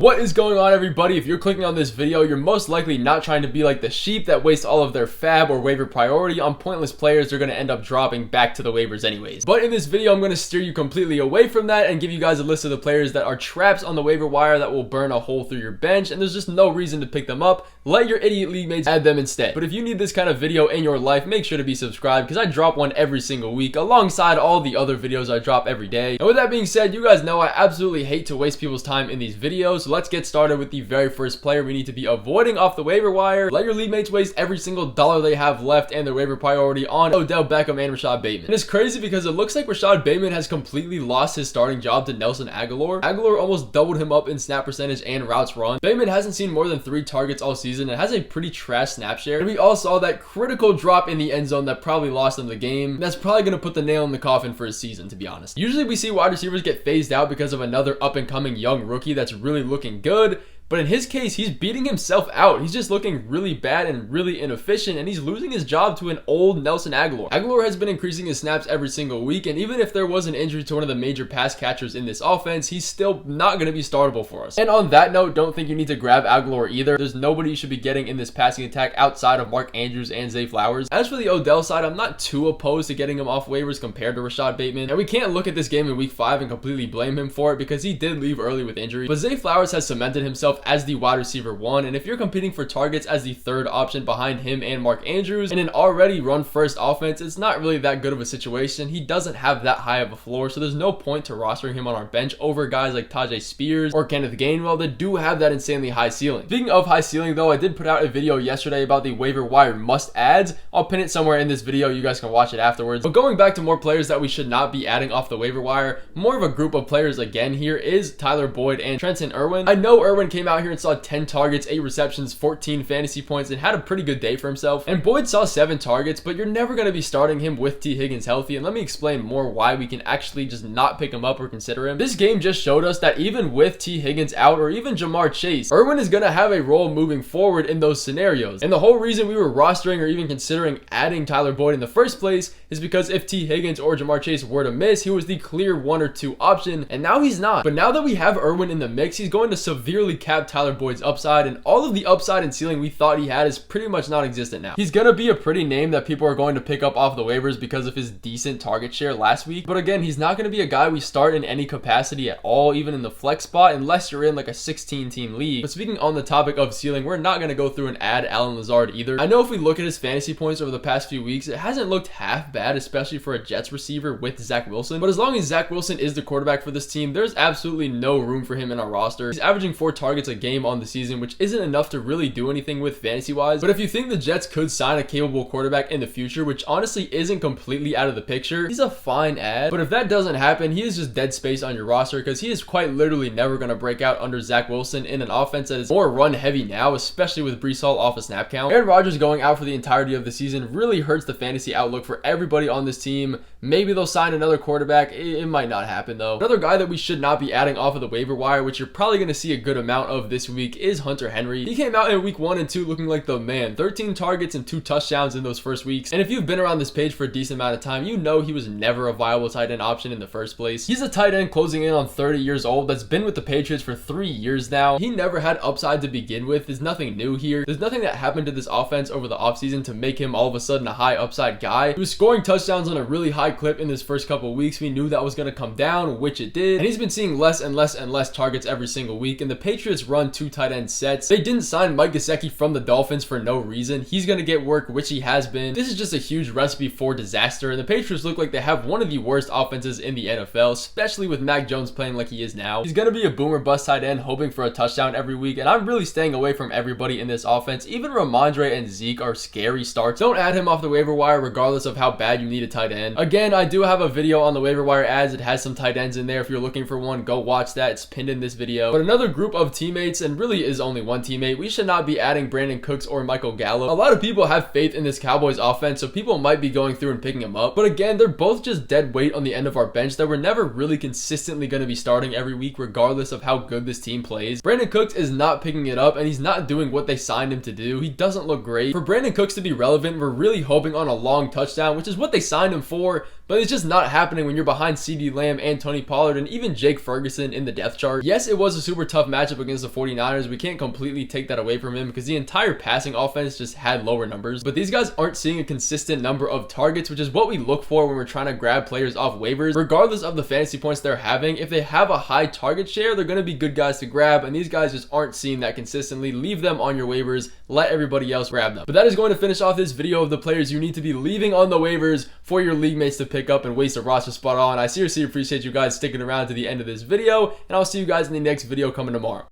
What is going on, everybody? If you're clicking on this video, you're most likely not trying to be like the sheep that waste all of their fab or waiver priority on pointless players they're going to end up dropping back to the waivers anyways. But in this video, I'm going to steer you completely away from that and give you guys a list of the players that are traps on the waiver wire that will burn a hole through your bench, and there's just no reason to pick them up. Let your idiot league mates add them instead. But if you need this kind of video in your life, make sure to be subscribed because I drop one every single week alongside all the other videos I drop every day. And with that being said, you guys know I absolutely hate to waste people's time in these videos, so let's get started with the very first player we need to be avoiding off the waiver wire. Let your league mates waste every single dollar they have left and their waiver priority on Odell Beckham and Rashad Bateman. And it's crazy because it looks like Rashad Bateman has completely lost his starting job to Nelson Agholor. Agholor almost doubled him up in snap percentage and routes run. Bateman hasn't seen more than 3 targets all season and has a pretty trash snap share. And we all saw that critical drop in the end zone that probably lost him the game. That's probably going to put the nail in the coffin for his season, to be honest. Usually we see wide receivers get phased out because of another up and coming young rookie that's really looking good. But in his case, he's beating himself out. He's just looking really bad and really inefficient, and he's losing his job to an old Nelson Agholor. Agholor has been increasing his snaps every single week, and even if there was an injury to one of the major pass catchers in this offense, he's still not going to be startable for us. And on that note, don't think you need to grab Agholor either. There's nobody you should be getting in this passing attack outside of Mark Andrews and Zay Flowers. As for the Odell side, I'm not too opposed to getting him off waivers compared to Rashad Bateman. And we can't look at this game in week 5 and completely blame him for it because he did leave early with injury. But Zay Flowers has cemented himself as the wide receiver 1, and if you're competing for targets as the third option behind him and Mark Andrews in an already run first offense, it's not really that good of a situation. He doesn't have that high of a floor, so there's no point to rostering him on our bench over guys like Tajay Spears or Kenneth Gainwell that do have that insanely high ceiling. Speaking of high ceiling though, I did put out a video yesterday about the waiver wire must adds. I'll pin it somewhere in this video, you guys can watch it afterwards. But going back to more players that we should not be adding off the waiver wire, more of a group of players again here is Tyler Boyd and Trenton Irwin. I know Irwin came out here and saw 10 targets, 8 receptions, 14 fantasy points, and had a pretty good day for himself. And Boyd saw 7 targets, but you're never going to be starting him with T. Higgins healthy. And let me explain more why we can actually just not pick him up or consider him. This game just showed us that even with T. Higgins out or even Jamar Chase, Irwin is going to have a role moving forward in those scenarios. And the whole reason we were rostering or even considering adding Tyler Boyd in the first place is because if T. Higgins or Jamar Chase were to miss, he was the clear 1 or 2 option, and now he's not. But now that we have Irwin in the mix, he's going to severely cap Tyler Boyd's upside, and all of the upside and ceiling we thought he had is pretty much non-existent now. He's gonna be a pretty name that people are going to pick up off the waivers because of his decent target share last week, but again, he's not gonna be a guy we start in any capacity at all, even in the flex spot, unless you're in like a 16-team league. But speaking on the topic of ceiling, we're not gonna go through and add Allen Lazard either. I know if we look at his fantasy points over the past few weeks, it hasn't looked half bad, especially for a Jets receiver with Zach Wilson, but as long as Zach Wilson is the quarterback for this team, there's absolutely no room for him in our roster. He's averaging 4 targets a game on the season, which isn't enough to really do anything with fantasy wise. But if you think the Jets could sign a capable quarterback in the future, which honestly isn't completely out of the picture, he's a fine add. But if that doesn't happen, he is just dead space on your roster because he is quite literally never going to break out under Zach Wilson in an offense that is more run heavy now, especially with Breece Hall off a snap count. Aaron Rodgers going out for the entirety of the season really hurts the fantasy outlook for everybody on this team. Maybe they'll sign another quarterback. It might not happen though. Another guy that we should not be adding off of the waiver wire, which you're probably going to see a good amount of this week, is Hunter Henry. He came out in week 1 and 2 looking like the man. 13 targets and 2 touchdowns in those first weeks. And if you've been around this page for a decent amount of time, you know he was never a viable tight end option in the first place. He's a tight end closing in on 30 years old that's been with the Patriots for 3 years now. He never had upside to begin with. There's nothing new here. There's nothing that happened to this offense over the offseason to make him all of a sudden a high upside guy. He was scoring touchdowns on a really high clip in this first couple of weeks. We knew that was going to come down, which it did. And he's been seeing less and less and less targets every single week. And the Patriots run 2 tight end sets. They didn't sign Mike Gesicki from the Dolphins for no reason. He's going to get work, which he has been. This is just a huge recipe for disaster, and the Patriots look like they have one of the worst offenses in the NFL, especially with Mac Jones playing like he is now. He's going to be a boomer bust tight end hoping for a touchdown every week, and I'm really staying away from everybody in this offense. Even Ramondre and Zeke are scary starts. Don't add him off the waiver wire regardless of how bad you need a tight end. Again, I do have a video on the waiver wire ads. It has some tight ends in there. If you're looking for one, go watch that. It's pinned in this video. But another group of teammates, and really is only one teammate, we should not be adding Brandon Cooks or Michael Gallup. A lot of people have faith in this Cowboys offense, so people might be going through and picking them up. But again, they're both just dead weight on the end of our bench that we're never really consistently going to be starting every week regardless of how good this team plays. Brandon Cooks is not picking it up, and he's not doing what they signed him to do. He doesn't look great. For Brandon Cooks to be relevant, we're really hoping on a long touchdown, which is what they signed him for. but it's just not happening when you're behind CeeDee Lamb and Tony Pollard and even Jake Ferguson in the depth chart. Yes, it was a super tough matchup against the 49ers. We can't completely take that away from him because the entire passing offense just had lower numbers, but these guys aren't seeing a consistent number of targets, which is what we look for when we're trying to grab players off waivers. Regardless of the fantasy points they're having, if they have a high target share, they're going to be good guys to grab, and these guys just aren't seeing that consistently. Leave them on your waivers, let everybody else grab them. But that is going to finish off this video of the players you need to be leaving on the waivers for your league mates to pick up and waste a roster spot on. I seriously appreciate you guys sticking around to the end of this video, and I'll see you guys in the next video coming tomorrow.